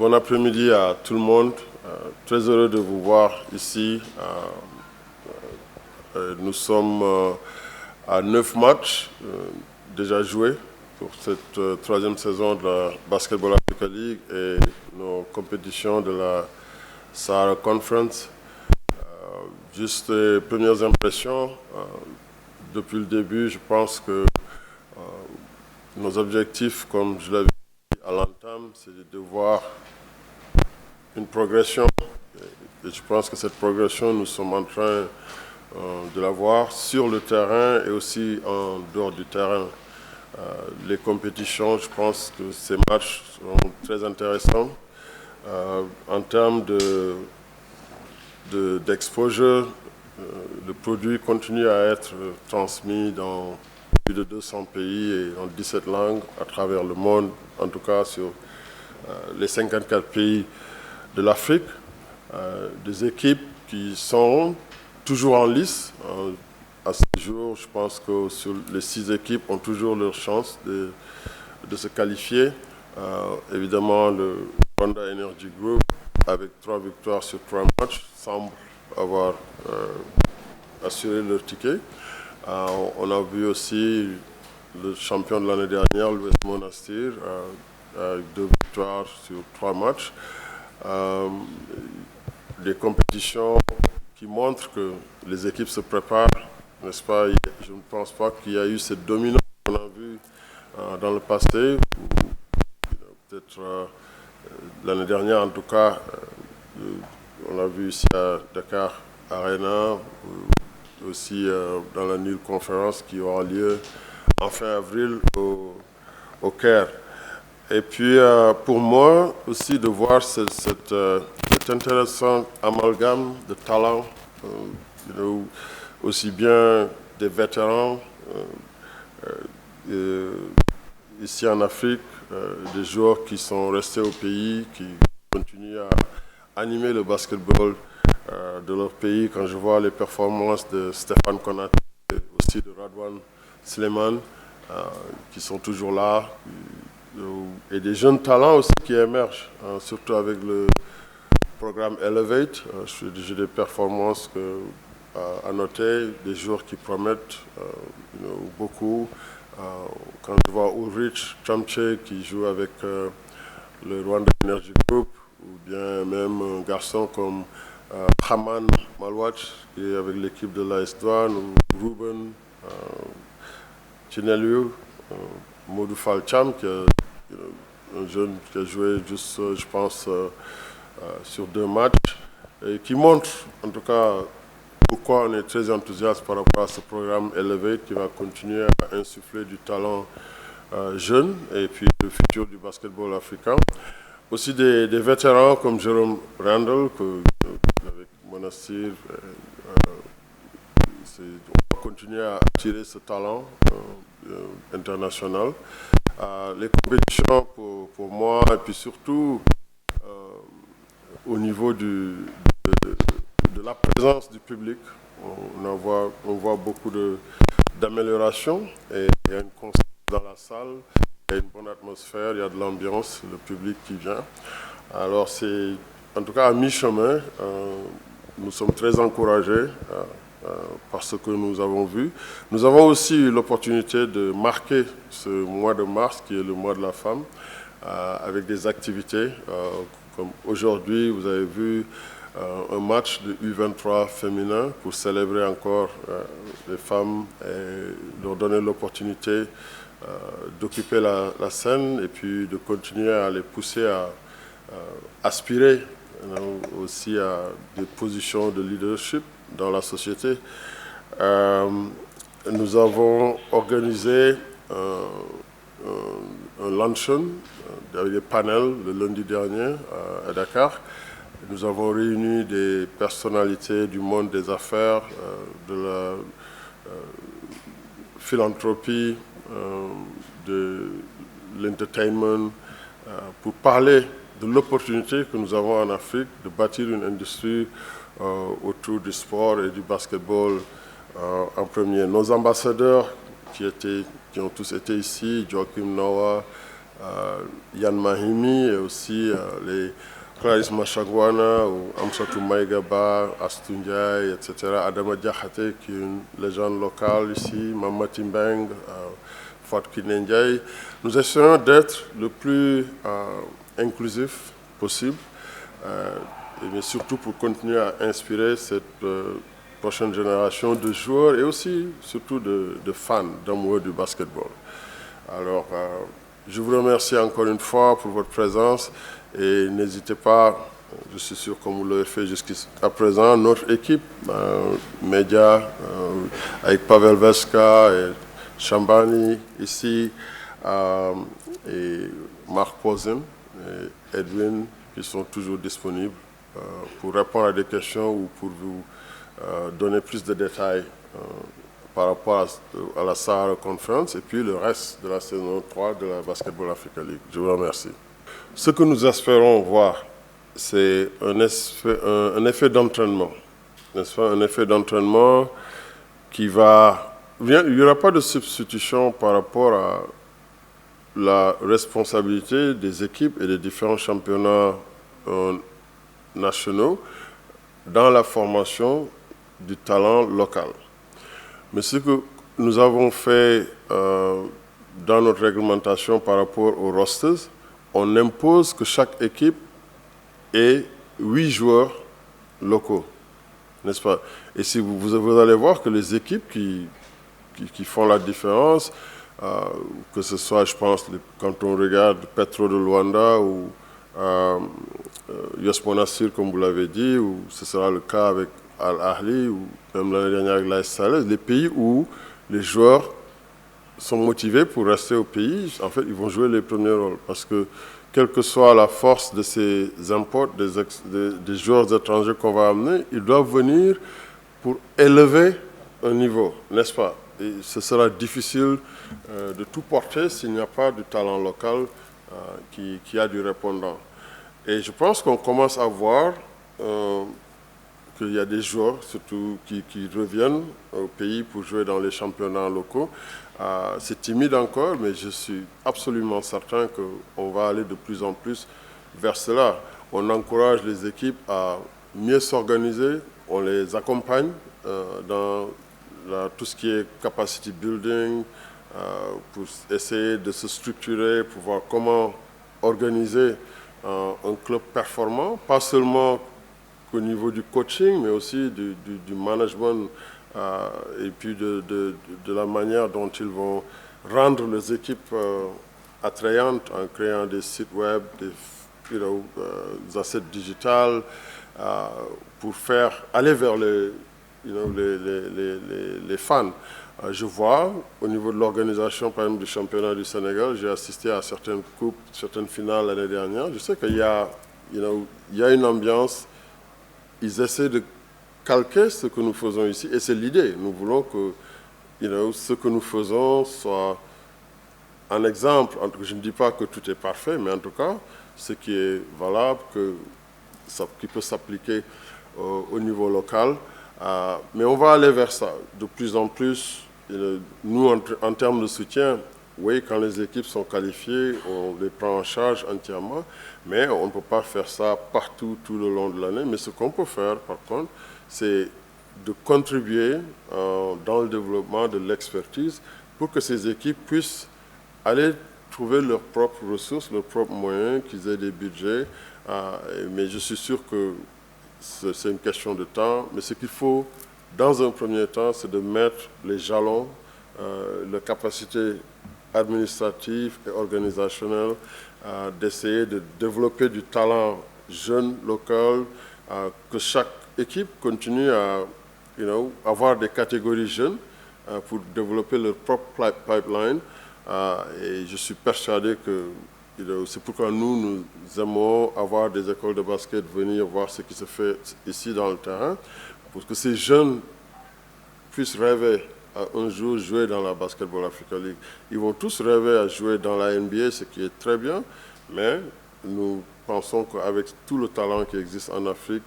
Bon après-midi à tout le monde. Très heureux de vous voir ici. Nous sommes à 9 matchs déjà joués pour cette troisième saison de la Basketball Africa League et nos compétitions de la Sahara Conference. Juste les premières impressions. Depuis le début, je pense que nos objectifs, comme je l'avais dit à l'entame, c'est de voir une progression. Et je pense que cette progression, nous sommes en train de la voir sur le terrain et aussi en dehors du terrain. Les compétitions, je pense que ces matchs sont très intéressants. En termes d'exposure, le produit continue à être transmis dans plus de 200 pays et dans 17 langues à travers le monde, en tout cas sur les 54 pays de l'Afrique. Des équipes qui sont toujours en lice. À ce jour, je pense que sur les 6 équipes ont toujours leur chance de se qualifier. Évidemment, le Rwanda Energy Group, avec 3 victoires sur 3 matchs, semble avoir assuré leur ticket. On a vu aussi le champion de l'année dernière, l'US Monastir, avec 2 victoires sur 3 matchs. Des compétitions qui montrent que les équipes se préparent, n'est-ce pas? Je ne pense pas qu'il y a eu cette dominance qu'on a vue dans le passé. Peut-être l'année dernière, en tout cas, on l'a vu ici à Dakar Arena, aussi dans la Nile Conference qui aura lieu en fin avril au Caire. Et puis, pour moi aussi, de voir cet intéressant amalgame de talents, aussi bien des vétérans ici en Afrique, des joueurs qui sont restés au pays, qui continuent à animer le basketball de leur pays. Quand je vois les performances de Stéphane Konaté, aussi de Radwan Sleman, qui sont toujours là, et des jeunes talents aussi qui émergent, surtout avec le programme Elevate. J'ai des performances à noter, des joueurs qui promettent beaucoup. Quand je vois Ulrich Tramche qui joue avec le Rwanda Energy Group, ou bien même un garçon comme Haman Malwatch qui est avec l'équipe de l'AS Douane, ou Ruben Chinelu, Modou Falcham, qui est un jeune qui a joué juste, je pense, sur 2 matchs, et qui montre, en tout cas, pourquoi on est très enthousiaste par rapport à ce programme Elevate qui va continuer à insuffler du talent jeune et puis le futur du basketball africain. Aussi des vétérans comme Jérôme Randall, avec Monastir, on va continuer à attirer ce talent international. Les compétitions pour moi, et puis surtout au niveau de la présence du public, on voit beaucoup d'améliorations et il y a une constance dans la salle, il y a une bonne atmosphère, il y a de l'ambiance, le public qui vient. Alors c'est en tout cas à mi-chemin, nous sommes très encouragés par ce que nous avons vu. Nous avons aussi eu l'opportunité de marquer ce mois de mars, qui est le mois de la femme, avec des activités. Comme aujourd'hui, vous avez vu un match de U23 féminin pour célébrer encore les femmes et leur donner l'opportunité d'occuper la scène et puis de continuer à les pousser à aspirer aussi à des positions de leadership dans la société. Nous avons organisé un luncheon avec des panels le lundi dernier à Dakar. Nous avons réuni des personnalités du monde des affaires, de la philanthropie, de l'entertainment, pour parler de l'opportunité que nous avons en Afrique de bâtir une industrie autour du sport et du basketball en premier. Nos ambassadeurs qui ont tous été ici, Joachim Noah, Yann Mahimi et aussi les Clarisse Machagwana, ou Amsatou Maïgaba, Astundiaï, etc. Adama Diakhate, qui est une légende locale ici, Mamati Mbeng, Fatou Kinendiaï. Nous essayons d'être le plus inclusif possible, mais surtout pour continuer à inspirer cette prochaine génération de joueurs et aussi, surtout, de fans, d'amoureux du basketball. Alors, je vous remercie encore une fois pour votre présence et n'hésitez pas, je suis sûr comme vous l'avez fait jusqu'à présent, notre équipe, média, avec Pavel Veska et Chambani ici, et Marc Posen et Edwin, qui sont toujours disponibles pour répondre à des questions ou pour vous donner plus de détails par rapport à la Sahara Conference et puis le reste de la saison 3 de la Basketball Africa League. Je vous remercie. Ce que nous espérons voir, c'est un effet d'entraînement, n'est-ce pas? Un effet d'entraînement qui va... Il n'y aura pas de substitution par rapport à la responsabilité des équipes et des différents championnats nationaux dans la formation du talent local. Mais ce que nous avons fait dans notre réglementation par rapport aux rosters, on impose que chaque équipe ait 8 joueurs locaux, n'est-ce pas? Et si vous allez voir que les équipes qui font la différence, que ce soit, je pense, quand on regarde Petro de Luanda ou Yos Monastir, comme vous l'avez dit, ou ce sera le cas avec Al-Ahli ou même l'année dernière avec l'AS Saleh, les pays où les joueurs sont motivés pour rester au pays, en fait, ils vont jouer les premiers rôles. Parce que, quelle que soit la force de ces imports, des joueurs étrangers qu'on va amener, ils doivent venir pour élever un niveau, n'est-ce pas? Et ce sera difficile de tout porter s'il n'y a pas du talent local qui a du répondant. Et je pense qu'on commence à voir qu'il y a des joueurs, surtout, qui reviennent au pays pour jouer dans les championnats locaux. C'est timide encore, mais je suis absolument certain qu'on va aller de plus en plus vers cela. On encourage les équipes à mieux s'organiser, on les accompagne dans tout ce qui est capacity building, pour essayer de se structurer, pour voir comment organiser un club performant, pas seulement au niveau du coaching, mais aussi du management et puis de la manière dont ils vont rendre les équipes attrayantes en créant des sites web, des assets digitales pour aller vers les fans. Je vois, au niveau de l'organisation, par exemple, du championnat du Sénégal, j'ai assisté à certaines coupes, certaines finales l'année dernière. Je sais qu'il y a une ambiance. Ils essaient de calquer ce que nous faisons ici, et c'est l'idée. Nous voulons que ce que nous faisons soit un exemple. Je ne dis pas que tout est parfait, mais en tout cas, ce qui est valable, qui peut s'appliquer au niveau local. Mais on va aller vers ça. De plus en plus, nous, en termes de soutien, oui, quand les équipes sont qualifiées, on les prend en charge entièrement, mais on ne peut pas faire ça partout, tout le long de l'année. Mais ce qu'on peut faire, par contre, c'est de contribuer dans le développement de l'expertise pour que ces équipes puissent aller trouver leurs propres ressources, leurs propres moyens, qu'ils aient des budgets. Mais je suis sûr que c'est une question de temps. Mais ce qu'il faut, dans un premier temps, c'est de mettre les jalons, la capacité administrative et organisationnelle, d'essayer de développer du talent jeune, local, que chaque équipe continue à avoir des catégories jeunes pour développer leur propre pipeline. Et je suis persuadé que c'est pourquoi nous aimons avoir des écoles de basket, venir voir ce qui se fait ici dans le terrain, pour que ces jeunes puissent rêver à un jour jouer dans la Basketball Africa League. Ils vont tous rêver à jouer dans la NBA, ce qui est très bien, mais nous pensons qu'avec tout le talent qui existe en Afrique,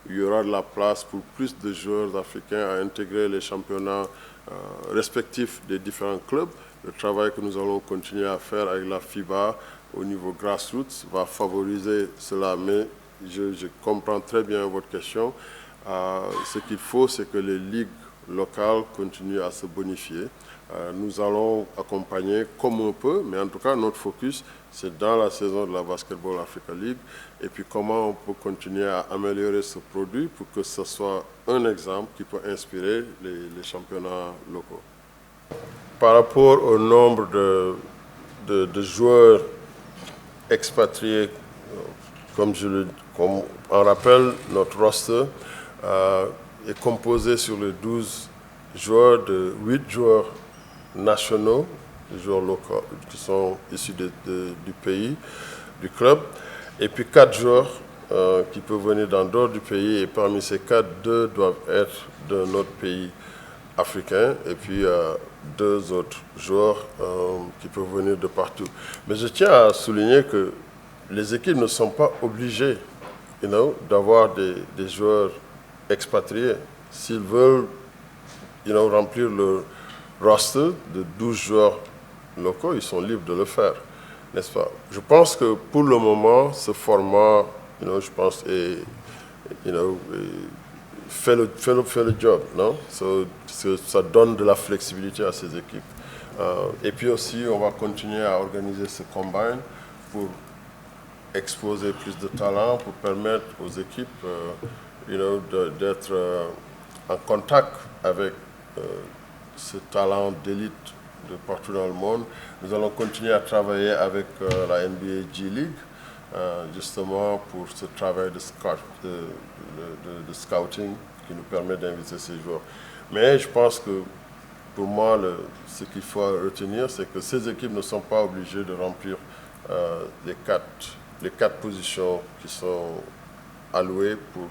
il y aura de la place pour plus de joueurs africains à intégrer les championnats respectifs des différents clubs. Le travail que nous allons continuer à faire avec la FIBA, au niveau grassroots va favoriser cela. Mais je comprends très bien votre question. Ce qu'il faut, c'est que les ligues locales continuent à se bonifier. Nous allons accompagner comme on peut, mais en tout cas, notre focus, c'est dans la saison de la Basketball Africa League, et puis comment on peut continuer à améliorer ce produit pour que ce soit un exemple qui peut inspirer les championnats locaux. Par rapport au nombre de joueurs expatriés, comme on rappelle, notre roster est composé sur les 12 joueurs de 8 joueurs nationaux, des joueurs locaux qui sont issus du pays, du club, et puis 4 joueurs qui peuvent venir d'en dehors du pays, et parmi ces 4, 2 doivent être de notre pays africain, et puis 2 autres joueurs qui peuvent venir de partout. Mais je tiens à souligner que les équipes ne sont pas obligées d'avoir des joueurs expatriés. S'ils veulent remplir le roster de 12 joueurs locaux, ils sont libres de le faire, n'est-ce pas? Je pense que pour le moment, ce format, je pense, fait le job, non? Ça donne de la flexibilité à ces équipes. Et puis aussi, on va continuer à organiser ce combine pour exposer plus de talent, pour permettre aux équipes d'être en contact avec ce talent d'élite de partout dans le monde. Nous allons continuer à travailler avec la NBA G League, justement pour ce travail de scouting qui nous permet d'inviter ces joueurs. Mais je pense que pour moi, ce qu'il faut retenir, c'est que ces équipes ne sont pas obligées de remplir les quatre positions qui sont allouées pour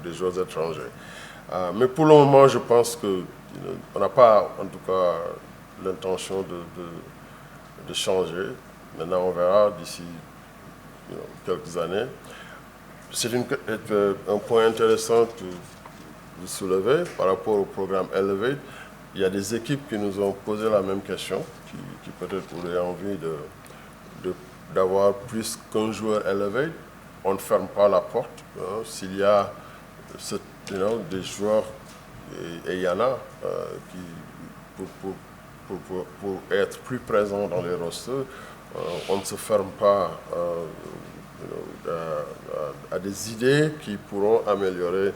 des joueurs étrangers. Mais pour le moment, je pense qu'on n'a pas, en tout cas, l'intention de changer. Maintenant, on verra d'ici quelques années. C'est un point intéressant que vous soulevez par rapport au programme Elevate. Il y a des équipes qui nous ont posé la même question, qui peut-être auraient envie d'avoir plus qu'un joueur Elevate. On ne ferme pas la porte. S'il y a des joueurs, et il y en a, qui, pour être plus présents dans les rosters, on ne se ferme pas à des idées qui pourront améliorer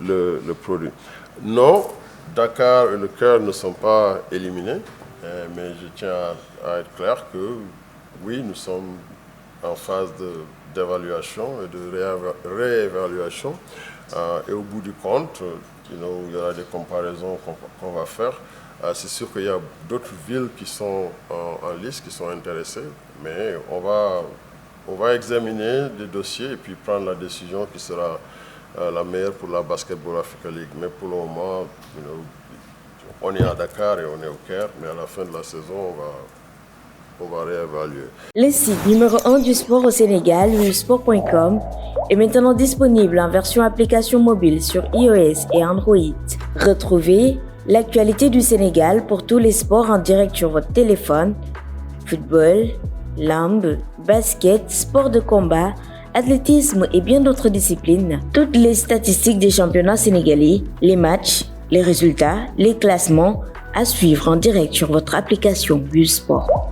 le produit. Non, Dakar et le Caire ne sont pas éliminés, mais je tiens à être clair que oui, nous sommes en phase d'évaluation et de réévaluation. Et au bout du compte, il y aura des comparaisons qu'on va faire. C'est sûr qu'il y a d'autres villes qui sont en liste, qui sont intéressées, mais on va examiner les dossiers et puis prendre la décision qui sera la meilleure pour la Basketball Africa League. Mais pour le moment, on est à Dakar et on est au Caire, mais à la fin de la saison, on va réévaluer. Le site numéro 1 du sport au Sénégal, wivsport.com, est maintenant disponible en version application mobile sur iOS et Android. Retrouvez l'actualité du Sénégal pour tous les sports en direct sur votre téléphone: football, lambe, basket, sport de combat, athlétisme et bien d'autres disciplines. Toutes les statistiques des championnats sénégalais, les matchs, les résultats, les classements à suivre en direct sur votre application WivSport.